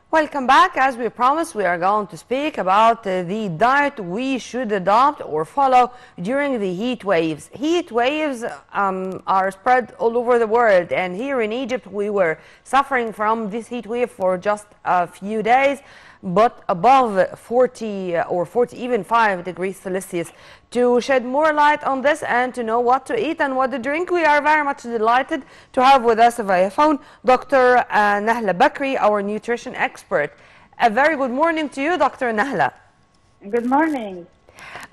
Welcome back. As we promised, we are going to speak about the diet we should adopt or follow during the heat waves. Heat waves are spread all over the world, and here in Egypt we were suffering from this heat wave for just a few days, but above 40 or 40, even 5 degrees Celsius. To shed more light on this and to know what to eat and what to drink, we are very much delighted to have with us via phone Dr. Nahla Bakry, our nutrition expert. A very good morning to you, Dr. Nahla. Good morning.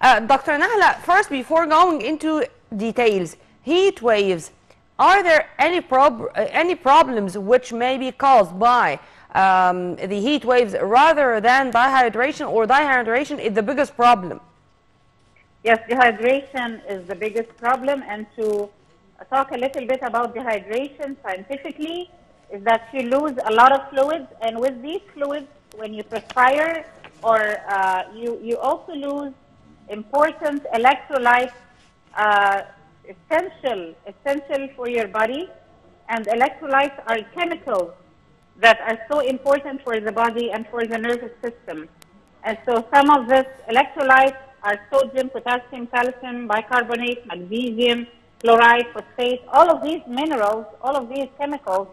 Dr. Nahla, first, before going into details, heat waves, are there any problems which may be caused by the heat waves rather than dehydration, or dehydration is the biggest problem? Yes, dehydration is the biggest problem, and to talk a little bit about dehydration scientifically is that you lose a lot of fluids, and with these fluids, when you perspire, or you also lose important electrolytes, essential for your body, and electrolytes are chemicals that are so important for the body and for the nervous system. And so some of these electrolytes are sodium, potassium, calcium, bicarbonate, magnesium, chloride, phosphate. All of these minerals, all of these chemicals,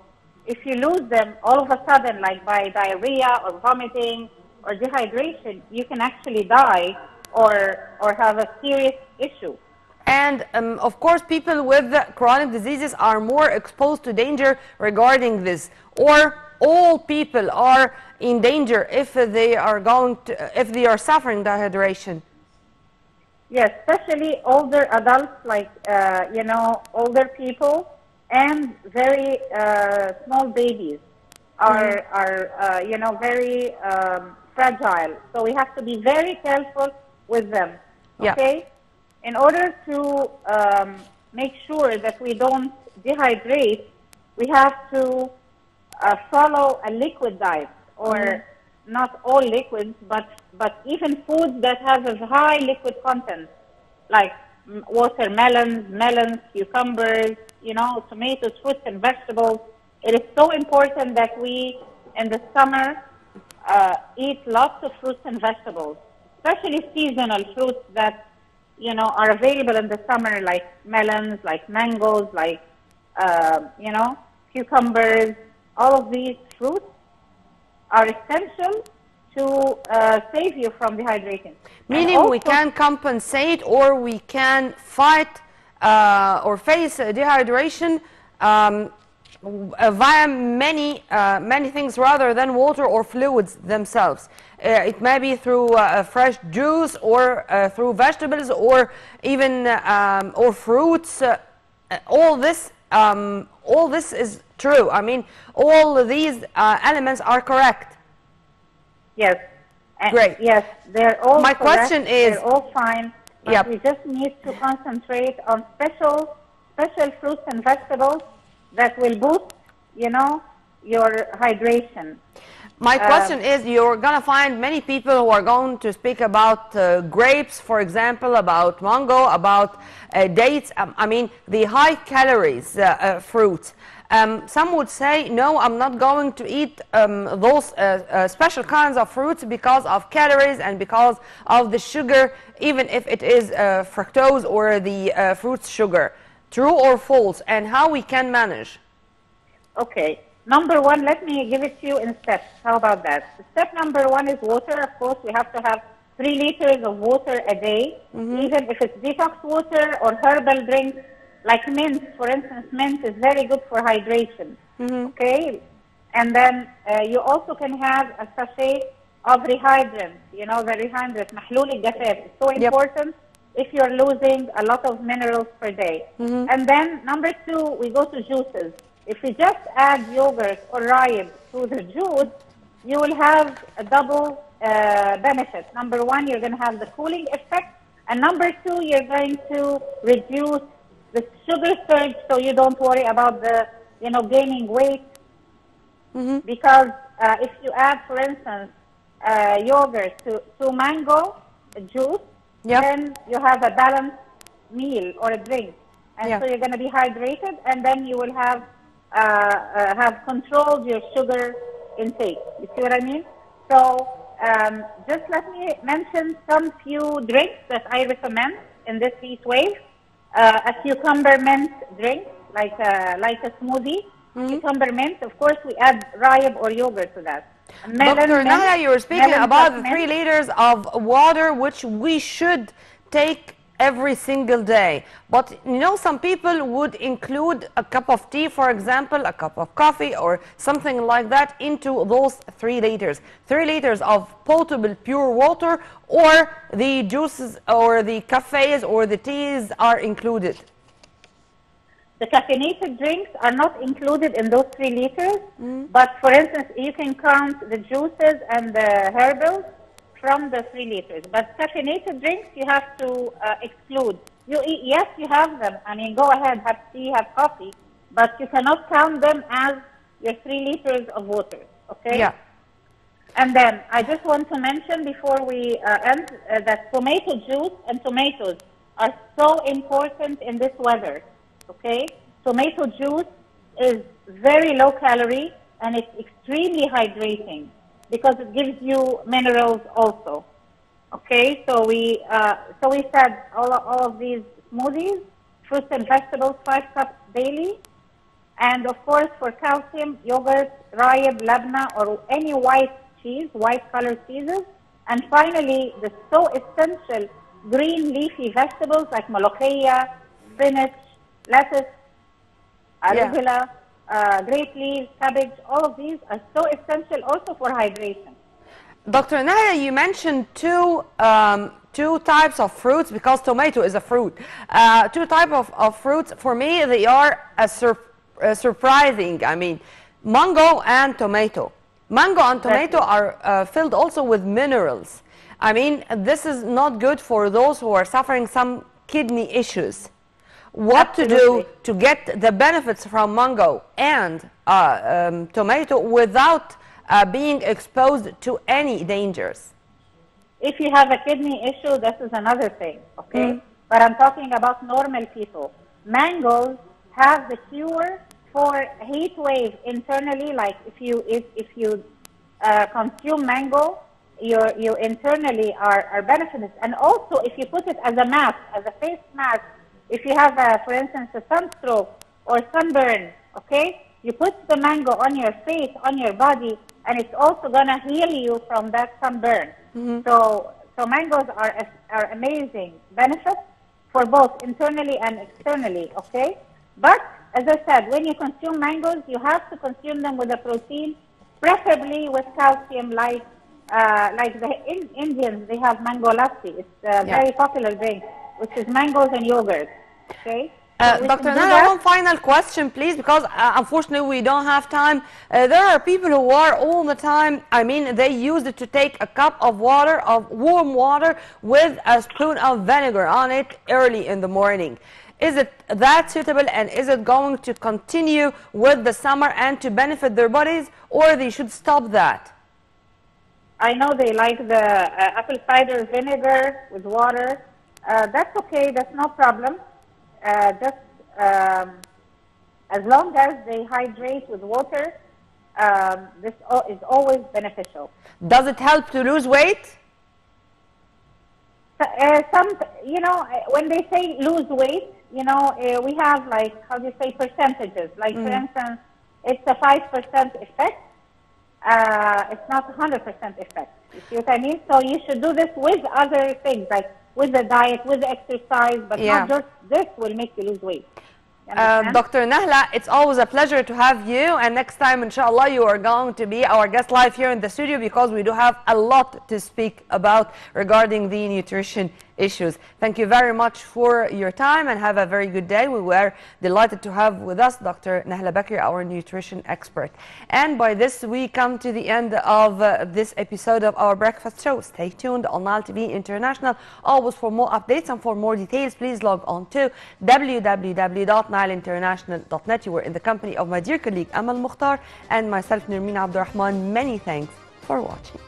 if you lose them all of a sudden, like by diarrhea or vomiting or dehydration, you can actually die or have a serious issue. And of course, people with chronic diseases are more exposed to danger regarding this, or all people are in danger if they are suffering dehydration. Yes, especially older adults, like older people, and very small babies are very fragile. So we have to be very careful with them. Okay. Yeah. In order to make sure that we don't dehydrate, we have to follow a liquid diet, or not all liquids, but even foods that have a high liquid content, like watermelons, melons, cucumbers, tomatoes, fruits and vegetables. It is so important that we, in the summer, eat lots of fruits and vegetables, especially seasonal fruits that are available in the summer, like melons, like mangoes, like cucumbers. All of these fruits are essential to save you from dehydrating. Meaning also, we can compensate, or we can fight or face dehydration via many things rather than water or fluids themselves. It may be through fresh juice, or through vegetables, or even or fruits. All this is true. I mean, all these elements are correct. Yes. Great. Yes, they're all My correct. question is, they're all fine, but yep, we just need to concentrate on special fruits and vegetables that will boost, your hydration. My question is, you're going to find many people who are going to speak about grapes, for example, about mango, about dates. I mean, the high calories fruits. Some would say, no, I'm not going to eat those special kinds of fruits because of calories and because of the sugar, even if it is fructose or the fruit's sugar. True or false? And how we can manage? Okay. Number one, let me give it to you in steps. How about that? Step number one is water. Of course, we have to have 3 liters of water a day, even if it's detox water or herbal drinks, like mint. For instance, mint is very good for hydration. Okay? And then you also can have a sachet of rehydrant, the rehydrant, محلول الجفاف. It's so important if you're losing a lot of minerals per day. And then number 2, we go to juices. If you just add yogurt or rye to the juice, you will have a double benefit. Number 1, you're going to have the cooling effect. And number 2, you're going to reduce the sugar surge, so you don't worry about the, gaining weight. Because if you add, for instance, yogurt to mango juice, then you have a balanced meal or a drink. And so you're going to be hydrated, and then you will have controlled your sugar intake. You see what I mean? So just let me mention some few drinks that I recommend in this heat wave. A cucumber mint drink, like a smoothie. Cucumber mint, of course, we add rye or yogurt to that. Dr. Nahla, you were speaking melon about the mint. 3 liters of water which we should take every single day. But you know, some people would include a cup of tea, for example, a cup of coffee or something like that into those 3 liters. 3 liters of potable pure water, or the juices or the cafes or the teas are included. The caffeinated drinks are not included in those 3 liters, but for instance, you can count the juices and the herbals from the 3 liters. But caffeinated drinks, you have to exclude. Yes, you have them. I mean, go ahead, have tea, have coffee, but you cannot count them as your 3 liters of water, okay? Yeah. And then I just want to mention before we end that tomato juice and tomatoes are so important in this weather. Okay, tomato juice is very low calorie and it's extremely hydrating because it gives you minerals also. Okay, so we said all of these smoothies, fruits and vegetables, 5 cups daily, and of course for calcium, yogurt, rye, labna, or any white cheese, white colored cheeses, and finally the so essential green leafy vegetables like molokhia, spinach, lettuce, arugula, grape leaves, cabbage, all of these are so essential also for hydration. Dr. Nahla, you mentioned two types of fruits, because tomato is a fruit. 2 types of fruits, for me, they are surprising. I mean, mango and tomato. Mango and tomato are filled also with minerals. I mean, this is not good for those who are suffering some kidney issues. What Absolutely. to do to get the benefits from mango and tomato without being exposed to any dangers? If you have a kidney issue, this is another thing, okay? But I'm talking about normal people. Mangoes have the cure for heat wave internally. Like if you consume mango, you internally are benefited. And also, if you put it as a mask, as a face mask, if you have, for instance, a sunstroke or sunburn, okay, you put the mango on your face, on your body, and it's also gonna heal you from that sunburn. So mangoes are amazing benefits for both internally and externally, okay? But as I said, when you consume mangoes, you have to consume them with a protein, preferably with calcium, like the Indians, they have mango lassi. It's a very popular drink, which is mangoes and yogurt. Okay. Dr. Nahla, one final question, please, because unfortunately we don't have time. There are people who are all the time, I mean, they use it to take a cup of water, of warm water, with a spoon of vinegar on it early in the morning. Is it that suitable, and is it going to continue with the summer and to benefit their bodies, or they should stop that? I know they like the apple cider vinegar with water. That's okay, that's no problem. As long as they hydrate with water, this is always beneficial. Does it help to lose weight? You know, when they say lose weight, you know, we have like, how do you say, percentages. Like, for instance, it's a 5% effect. It's not 100% effect. You see what I mean? So you should do this with other things, like with the diet, with the exercise, but not just this will make you lose weight. Dr. Nahla, it's always a pleasure to have you, and next time, inshallah, you are going to be our guest live here in the studio, because we do have a lot to speak about regarding the nutrition issues. Thank you very much for your time, and have a very good day. We were delighted to have with us Dr. Nahla Bakry, our nutrition expert. And by this, we come to the end of this episode of our breakfast show. Stay tuned on Nahla TV International. Always for more updates and for more details, please log on to www.nahlinternational.net. You were in the company of my dear colleague Amal Mukhtar and myself, Nirmeen Abdurrahman. Many thanks for watching.